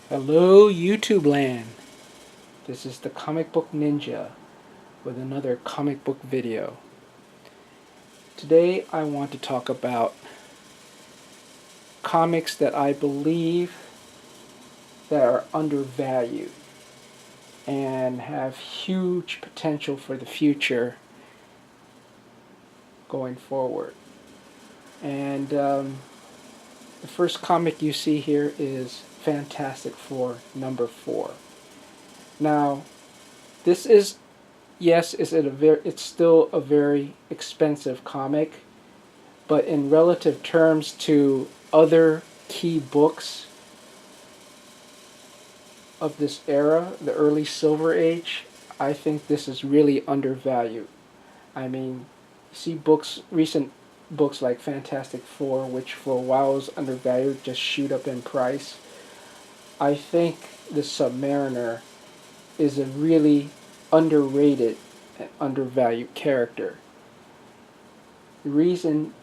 Hello YouTube land. This is the Comic Book Ninja with another comic book video. Today I want to talk about comics that I believe that are undervalued and have huge potential for the future going forward. And the first comic you see here is Fantastic Four #4. Now, this is it's still a very expensive comic, but in relative terms to other key books of this era, the early Silver Age, I think this is really undervalued. I mean, you see recent books like Fantastic Four, which for a while was undervalued, just shoot up in price. I think the Submariner is a really underrated and undervalued character. The reason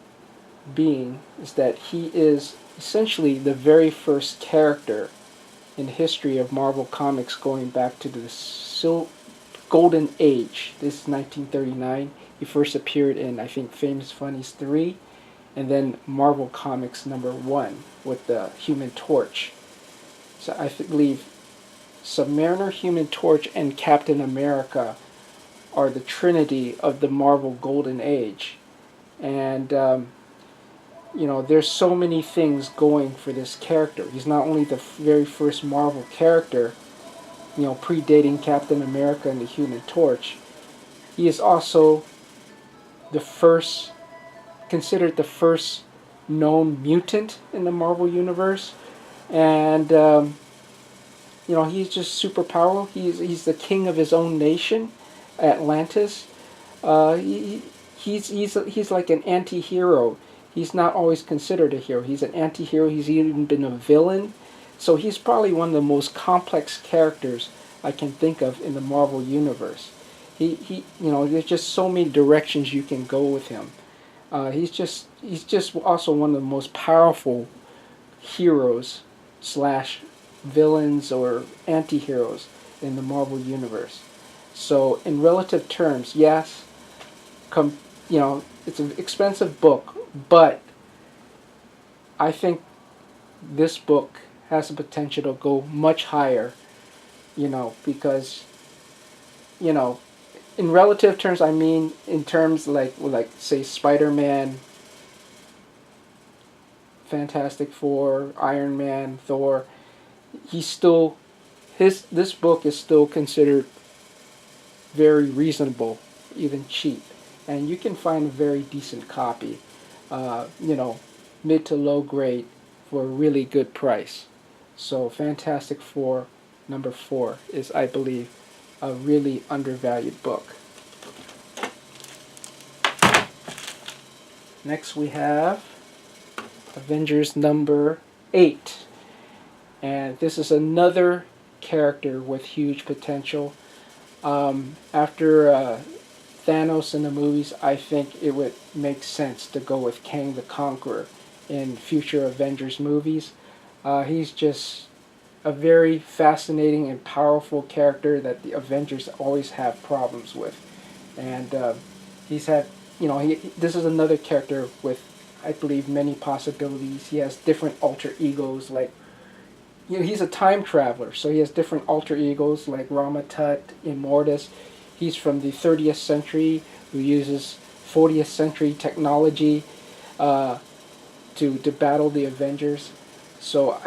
being is that he is essentially the very first character in the history of Marvel Comics going back to the Golden Age. This is 1939. He first appeared in, I think, Famous Funnies 3, and then Marvel Comics #1 with the Human Torch. So I believe Submariner, Human Torch, and Captain America are the trinity of the Marvel Golden Age. And, there's so many things going for this character. He's not only the very first Marvel character, predating Captain America and the Human Torch, he is also considered the first known mutant in the Marvel Universe. And, he's just super powerful. He's the king of his own nation, Atlantis. He's like an anti-hero. He's not always considered a hero. He's an anti-hero. He's even been a villain. So he's probably one of the most complex characters I can think of in the Marvel Universe. There's just so many directions you can go with him. He's just also one of the most powerful heroes slash villains or anti-heroes in the Marvel Universe. So in relative terms, yes, it's an expensive book, but I think this book has the potential to go much higher, because, in relative terms, I mean in terms like say Spider-Man, Fantastic Four, Iron Man, Thor, this book is still considered very reasonable, even cheap, and you can find a very decent copy, mid to low grade for a really good price. So Fantastic Four #4 is, I believe, a really undervalued book. Next we have Avengers #8. And this is another character with huge potential. After Thanos in the movies, I think it would make sense to go with Kang the Conqueror in future Avengers movies. He's just a very fascinating and powerful character that the Avengers always have problems with. And he's had, this is another character with, I believe, many possibilities. He has different alter egos, like, he's a time traveler, so he has different alter egos like Ramatut, Immortus. He's from the 30th century who uses 40th century technology to battle the Avengers. So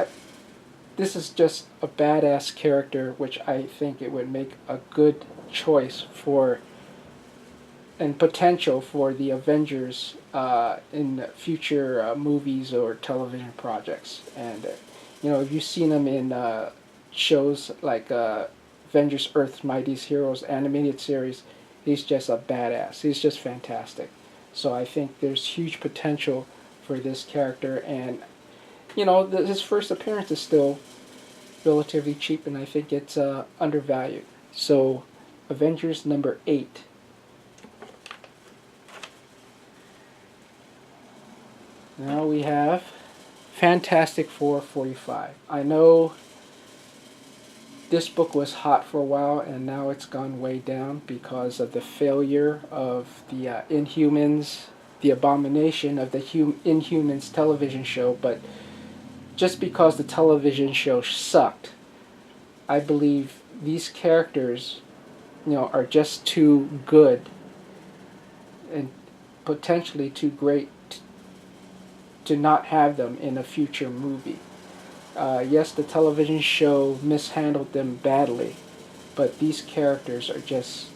this is just a badass character, which I think it would make a good choice for and potential for the Avengers in future movies or television projects. And if you've seen him in shows like Avengers Earth's Mightiest Heroes animated series, he's just a badass. He's just fantastic. So I think there's huge potential for this character. And, his first appearance is still relatively cheap, and I think it's undervalued. So Avengers #8. Now we have Fantastic Four #45. I know this book was hot for a while, and now it's gone way down because of the failure of the Inhumans, the abomination of the Inhumans television show. But just because the television show sucked, I believe these characters, are just too good and potentially too great to not have them in a future movie. Yes, the television show mishandled them badly, but these characters are just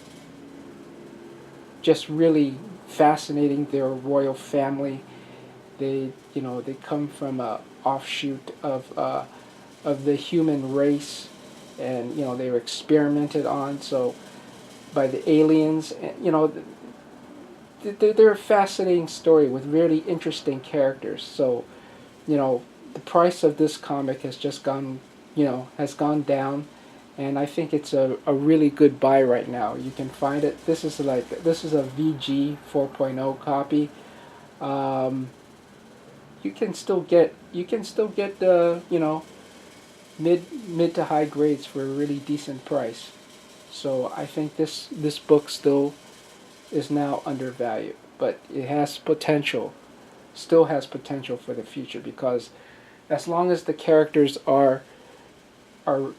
really fascinating. They're a royal family. They come from a offshoot of the human race, and they were experimented on by the aliens. And, they're a fascinating story with really interesting characters. So, the price of this comic has just has gone down, and I think it's a really good buy right now. You can find it. This is a VG 4.0 copy. You can still get the mid to high grades for a really decent price. So I think this book still is now undervalued, but it has potential, still has potential for the future, because as long as the characters are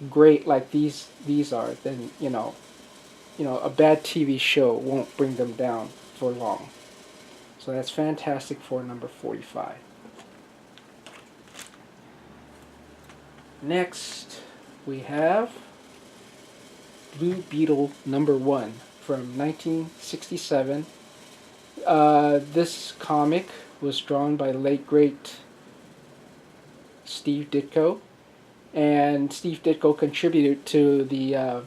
great like these are, then a bad TV show won't bring them down for long. So that's Fantastic Four number 45. Next we have Blue Beetle number 1 from 1967. This comic was drawn by the late great Steve Ditko, and Steve Ditko contributed to the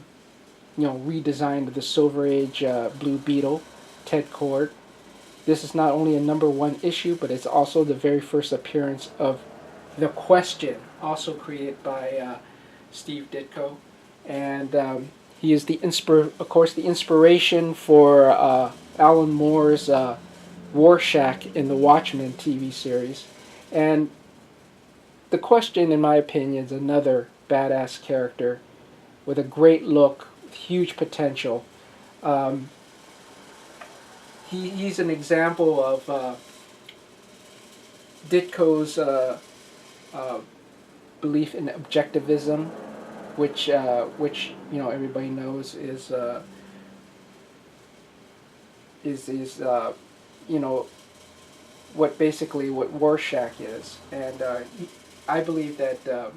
redesign of the Silver Age Blue Beetle, Ted Kord. This is not only a number 1 issue, but it's also the very first appearance of The Question, also created by Steve Ditko, and he is the inspiration for Alan Moore's Rorschach in the Watchmen TV series. And The Question, in my opinion, is another badass character with a great look, huge potential. He's an example of Ditko's belief in objectivism, which everybody knows is what Rorschach is, and I believe that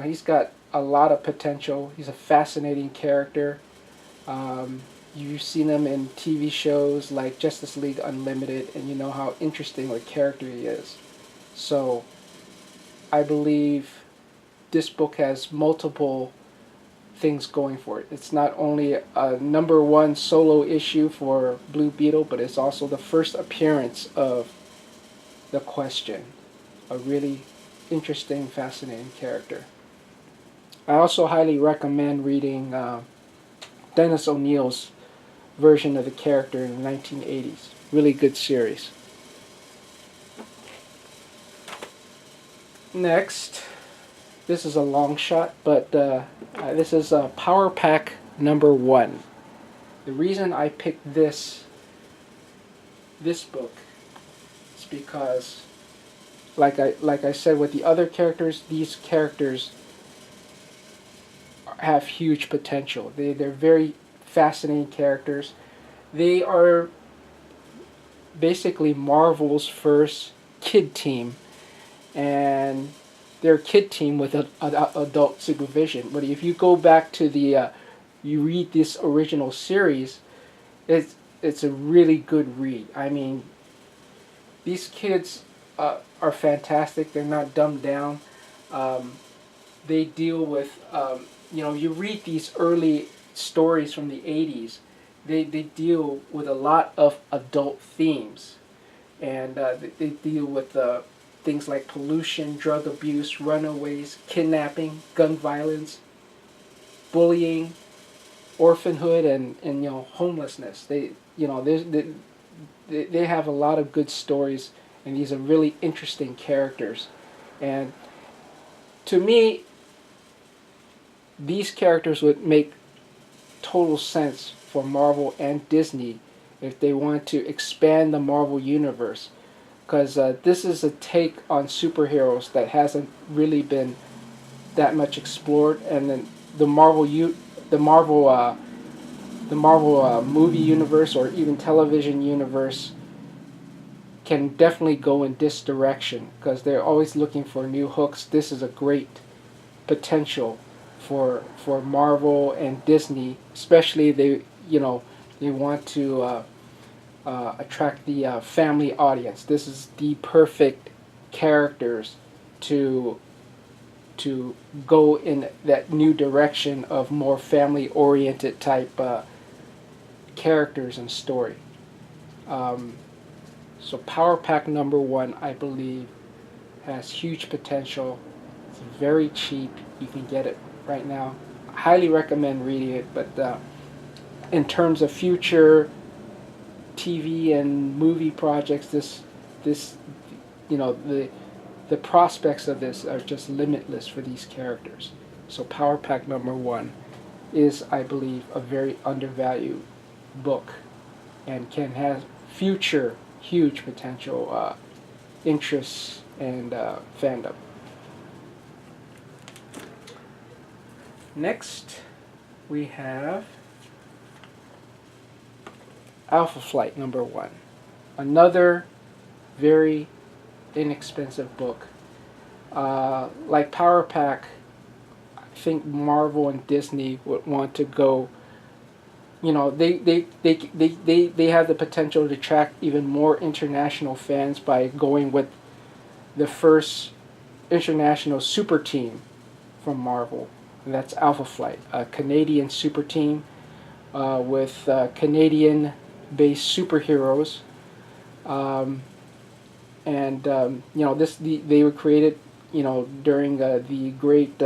he's got a lot of potential. He's a fascinating character. You've seen him in TV shows like Justice League Unlimited, and you know how interesting a character he is. So I believe this book has multiple things going for it. It's not only a number 1 solo issue for Blue Beetle, but it's also the first appearance of The Question, a really interesting, fascinating character. I also highly recommend reading Dennis O'Neill's version of the character in the 1980s. Really good series. Next, this is a long shot, but this is Powerpack number 1. The reason I picked this book is because, like I said with the other characters, these characters have huge potential. They're very fascinating characters. They are basically Marvel's first kid team, and they're a kid team with adult supervision. But if you go back to you read this original series, it's a really good read. I mean, these kids are fantastic. They're not dumbed down. They deal with you read these early stories from the 80s. They deal with a lot of adult themes, and they deal with things like pollution, drug abuse, runaways, kidnapping, gun violence, bullying, orphanhood, and homelessness. They have a lot of good stories, and these are really interesting characters. And to me, these characters would make total sense for Marvel and Disney if they want to expand the Marvel universe, because this is a take on superheroes that hasn't really been that much explored, and then the the Marvel movie universe or even television universe can definitely go in this direction because they're always looking for new hooks. This is a great potential for Marvel and Disney, especially they want to attract the family audience. This is the perfect characters to go in that new direction of more family oriented type characters and story. So Powerpack #1, I believe, has huge potential. It's very cheap. You can get it right now. I highly recommend reading it, but in terms of future TV and movie projects, this the prospects of this are just limitless for these characters. So Powerpack #1 is, I believe, a very undervalued book and can have future huge potential interests and fandom. Next, we have Alpha Flight #1, another very inexpensive book. Like Powerpack, I think Marvel and Disney would want to go. They have the potential to attract even more international fans by going with the first international super team from Marvel. And that's Alpha Flight, a Canadian super team with Canadian-based superheroes. They were created, during the great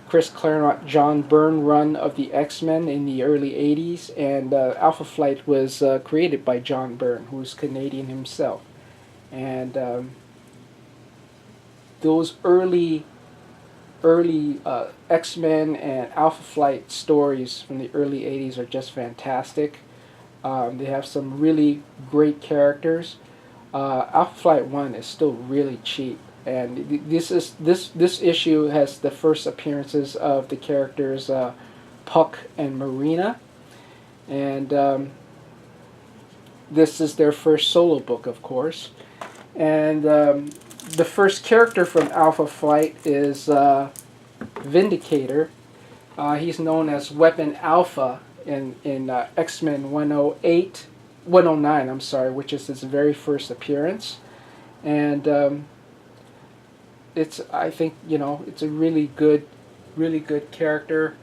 Chris Claremont, John Byrne run of the XMen in the early '80s, and Alpha Flight was created by John Byrne, who's Canadian himself, and those early X-Men and Alpha Flight stories from the early '80s are just fantastic. They have some really great characters. Alpha Flight 1 is still really cheap, and this issue has the first appearances of the characters Puck and Marina, and this is their first solo book, of course. And the first character from Alpha Flight is Vindicator. He's known as Weapon Alpha in X-Men 109, I'm sorry, which is his very first appearance. And I think, it's a really good character.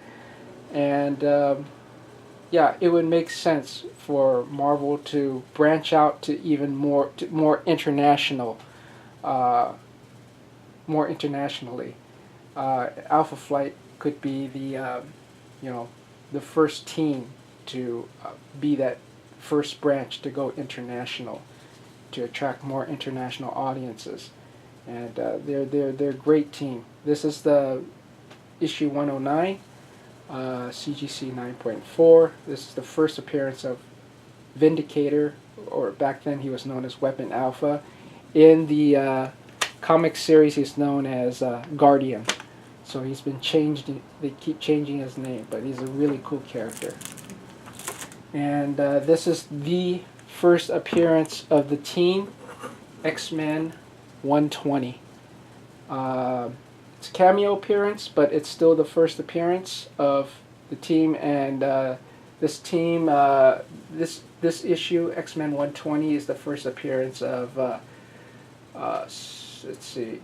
And it would make sense for Marvel to branch out to even more international, more internationally. Alpha Flight could be the first team to be that first branch to go international, to attract more international audiences, and they're a great team. This is the issue 109, CGC 9.4. This is the first appearance of Vindicator, or back then he was known as Weapon Alpha. In the comic series, he's known as Guardian. So he's been changed. They keep changing his name, but he's a really cool character. And this is the first appearance of the team, X-Men 120. It's a cameo appearance, but it's still the first appearance of the team. And this team, this issue, X-Men 120, is the first appearance of let's see,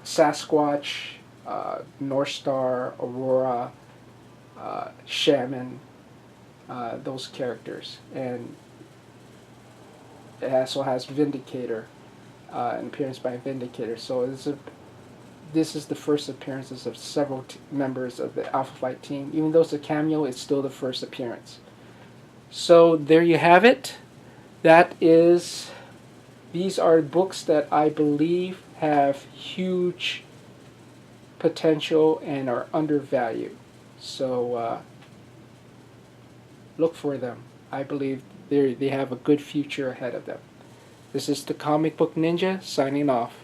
Sasquatch, North Star, Aurora, Shaman, those characters, and it also has Vindicator, an appearance by Vindicator. So this is the first appearances of several members of the Alpha Flight team. Even though it's a cameo, it's still the first appearance. So there you have it. These are books that I believe have huge potential and are undervalued. So look for them. I believe they have a good future ahead of them. This is the Comic Book Ninja signing off.